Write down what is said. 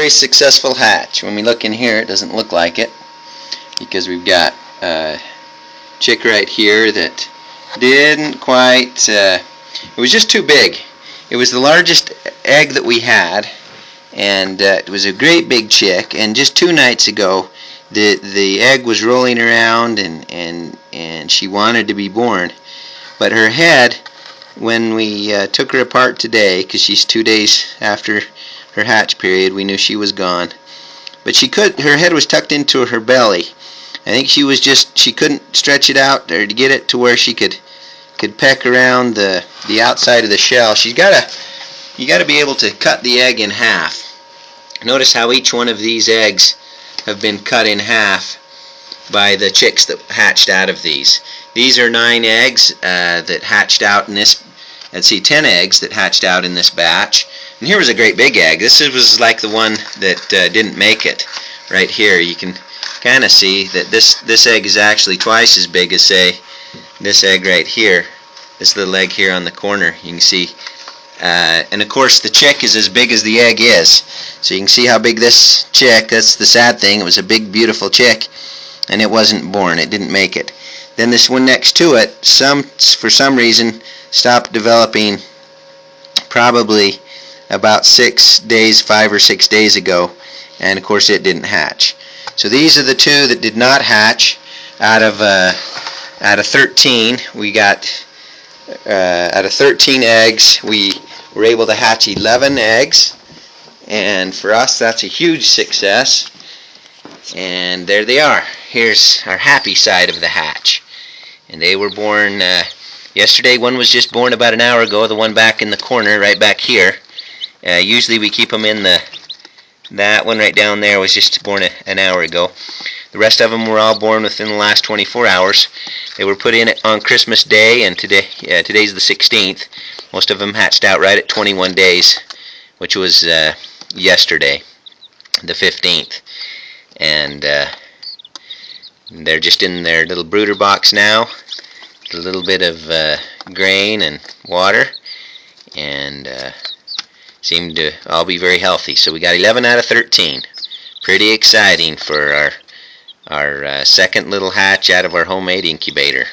very successful hatch. When we look in here, it doesn't look like it because we've got a chick right here that didn't quite, it was just too big. It was the largest egg that we had, and it was a great big chick, and just 2 nights ago the egg was rolling around and she wanted to be born, but her head, when we took her apart today, because she's 2 days after her hatch period, we knew she was gone, but her head was tucked into her belly. I think she couldn't stretch it out or to get it to where she could peck around the outside of the shell. You got to be able to cut the egg in half. Notice how each one of these eggs have been cut in half by the chicks that hatched out of these. These are 9 eggs that hatched out in this, let's see, 10 eggs that hatched out in this batch. And here was a great big egg. This was like the one that didn't make it. Right here you can kind of see that this egg is actually twice as big as, say, this egg right here. This little egg here on the corner, you can see. And of course the chick is as big as the egg is. So you can see how big this chick, that's the sad thing, it was a big beautiful chick and it wasn't born, it didn't make it. Then this one next to it, for some reason stopped developing probably about 6 days, 5 or 6 days ago, and of course it didn't hatch. So these are the 2 that did not hatch out of 13. We got out of 13 eggs, we were able to hatch 11 eggs, and for us that's a huge success. And there they are. Here's our happy side of the hatch. And they were born yesterday. One was just born about an hour ago, the one back in the corner right back here. Usually we keep them in that one right down there was just born an hour ago. The rest of them were all born within the last 24 hours. They were put in on Christmas Day, and today's the 16th. Most of them hatched out right at 21 days, which was yesterday, the 15th. And they're just in their little brooder box now, a little bit of grain and water, and seem to all be very healthy. So we got 11 out of 13. Pretty exciting for our second little hatch out of our homemade incubator.